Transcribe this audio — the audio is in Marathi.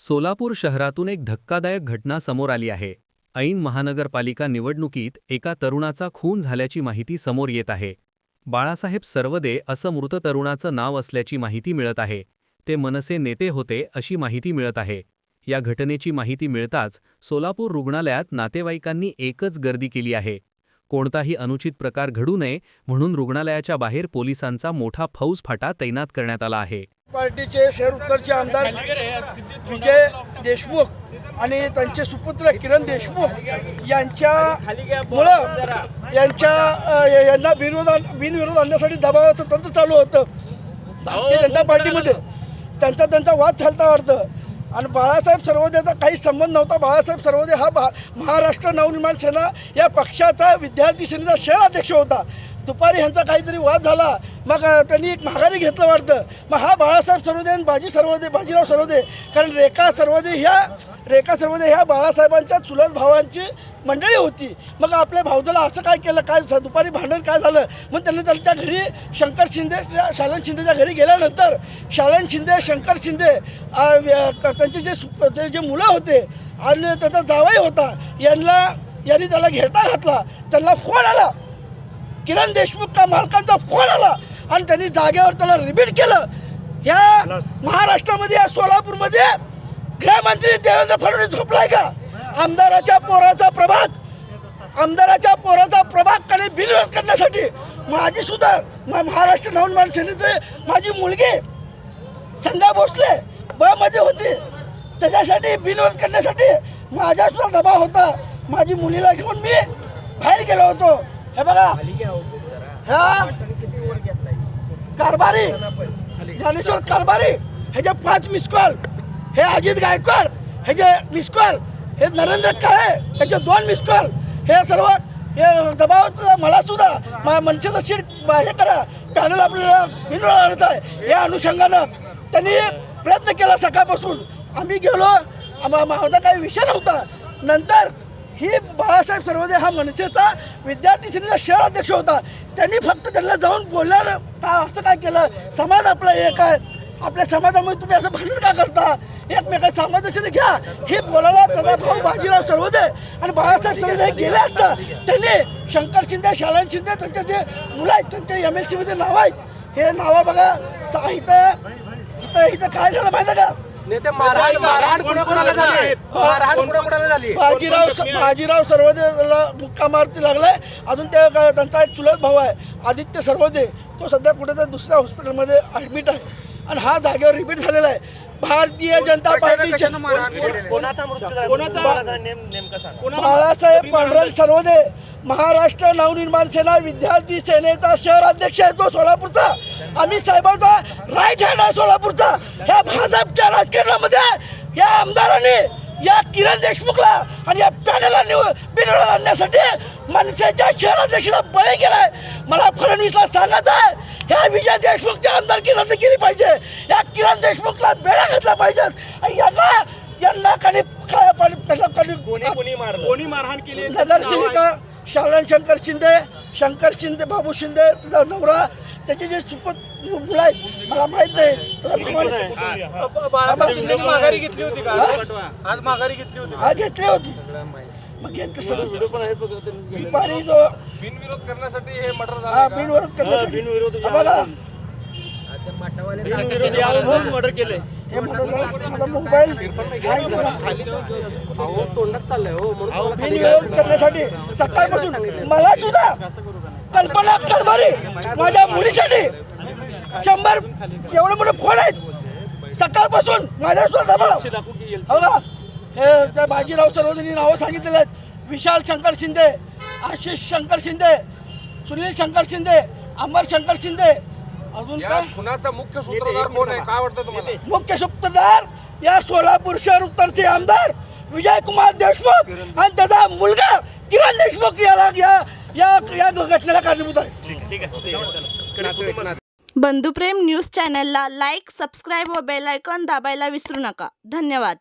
सोलापूर शहरातून एक धक्कादायक घटना समोर आली आहे। ऐन महानगरपालिका निवडणुकीत एका तरुणाचा खून झाल्याची माहिती समोर येत आहे। बाळासाहेब सरवदे असं मृत तरुणाचं नाव असल्याची माहिती मिळत आहे। ते मनसे नेते होते अशी माहिती मिळत आहे। या घटनेची माहिती मिळताच सोलापूर रुग्णालयात नातेवाईकांनी एकच गर्दी केली आहे। कोणताही अनुचित प्रकार घडू नये म्हणून रुग्णालयाच्या बाहेर पोलिसांचा मोठा फौजफाटा तैनात करण्यात आला आहे। पार्टीचे शहर उत्तरचे आमदार विजय देशमुख आणि त्यांचे सुपुत्र किरण देशमुख यांच्यामुळं यांना बिनविरोध आणण्यासाठी दबावाचं तंत्र चालू होतं भारतीय जनता पार्टीमध्ये। त्यांचा वाद चालता वाटतं आणि बाळासाहेब सरवदेचा काही संबंध नव्हता। बाळासाहेब सरवदे हा महाराष्ट्र नवनिर्माण सेना या पक्षाचा विद्यार्थी सेनेचा शहर अध्यक्ष होता। दुपारी ह्यांचा काहीतरी वाद झाला, मग त्यांनी एक माघारी घेतलं वाटतं। मग हा बाळासाहेब सरवदे आणि बाजीराव सरवदे, कारण रेखा सरवदे ह्या बाळासाहेबांच्या चुलत भावांची मंडळी होती। मग आपल्या भाऊजाला असं काय केलं, काय दुपारी भांडण काय झालं, मग त्यांनी त्यांच्या घरी शंकर शिंदे शालन शिंदेच्या घरी गेल्यानंतर शालन शिंदे शंकर शिंदे त्यांचे जे मुलं होते आणि त्याचा जावई होता यांनी त्याला घेरटा घातला। त्यांना फोन आला, किरण देशमुख का मालकांचा फोन आला आणि त्यांनी जागेवर त्याला रिपीट केलं। या महाराष्ट्रामध्ये या सोलापूरमध्ये गृहमंत्री देवेंद्र फडणवीस झोपलाय का? आमदाराच्या पोराचा प्रभाग कडे बिनविरोध करण्यासाठी माझी सुद्धा महाराष्ट्र नवनिर्माण सेनेचे माझी मुलगी संध्या भोसले ब मध्ये होती, त्याच्यासाठी बिनविरोध करण्यासाठी माझा सुद्धा दबाव होता। माझी मुलीला घेऊन मी बाहेर गेलो होतो। हे बघा, ह्या कारभारी ज्ञानेश्वर कारभारी ह्याचे 5 मिस कॉल, हे अजित गायकवाड ह्याचे मिस कॉल, हे नरेंद्र काळे ह्याचे 2 मिस कॉल, हे सर्व हे दबाव मला सुद्धा मनसेचं सीट हे करा, पॅनल आपल्याला बिनविरोध आणत आहे। या अनुषंगानं त्यांनी प्रयत्न केला सकाळपासून। आम्ही गेलो, माझा काही विषय नव्हता। नंतर ही बाळासाहेब सरवदे हा मनसेचा विद्यार्थी सेनेचा शहर अध्यक्ष होता। त्यांनी फक्त त्यांना जाऊन बोलल्यानं का असं काय केलं, समाज आपला एक आहे, आपल्या समाजामध्ये तुम्ही असं भांडण का करता, एकमेका समाजाशी घ्या, हे बोलायला त्याचा भाऊ बाजीराव सरवदे आणि बाळासाहेब सरवदे गेले असता त्यांनी शंकर शिंदे शालन शिंदे त्यांचे जे मुलं आहेत त्यांचे MLC मध्ये नाव आहेत, हे नावं बघा। इथं काय झालं माहिती का, बाजीराव सरवदेला मुक्का मारती लागलाय। अजून त्यांचा एक चुलत भाऊ आहे आदित्य सरवदे, तो सध्या कुठेतरी दुसऱ्या हॉस्पिटलमध्ये ॲडमिट आहे आणि हा जागेवर रिपीट झालेला आहे। भारतीय जनता पार्टीचे बाळासाहेब पांडुरंग सरवदे महाराष्ट्र नवनिर्माण सेना विद्यार्थी सेनेचा शहर अध्यक्ष आहे तो सोलापूरचा। आम्ही साहेबांचा राईट हँड आहे सोलापूरचा। ह्या भाजपच्या राजकारणामध्ये या आमदारांनी या किरण देशमुखला आणि या पॅनलला बिनविरोध आणण्यासाठी मनसेच्या शहर अध्यक्षाला बळी गेलाय। मला फडणवीसला सांगायचं आहे, ह्या विजय देशमुखच्या आमदारकी रद्द केली पाहिजे, या किरण देशमुखला बेड्या घातल्या पाहिजेत। यांना कोणी मारहाण केली, नगरसेविका शालन शंकर शिंदे बाबू शिंदे त्याचा नवरा, त्याचे जे सुपत मुलं आहेत मला माहित नाही। माघारी घेतली होती का आज? माघारी घेतली होती, हा घेतली होती। मग घेतलं दुपारी जो बिनविरोध करण्यासाठी हे मर्डर हा झालं, बिनविरोध करण्यासाठी बघा मर्डर केले। हे माझा मोबाईल तोंडात चाललंय हो, बिनविरोध करण्यासाठी सकाळपासून मला सुद्धा कल्पना कारभारी माझ्या मुलीसाठी 100 एवढे मोठे फोन आहेत सकाळपासून माझ्या सुद्धा दबाव। बघा, हे त्या बाजीराव सरवदेंनी नावं सांगितलेले आहेत, विशाल शंकर शिंदे, आशिष शंकर शिंदे, सुनील शंकर शिंदे, अमर शंकर शिंदे। अजून या खुनाचा मुख्य सूत्रधार कोण आहे, काय वाटतं तुम्हाला? मुख्य सूत्रधार या सोलापूर शहर उत्तरचे आमदार विजय कुमार देशमुख आणि त्याचा मुलगा किरण देशमुख या घटनेला कारणीभूत आहे। बंधुप्रेम न्यूज चॅनलला लाईक, सबस्क्राईब व बेल आयकॉन दाबायला विसरू नका। धन्यवाद।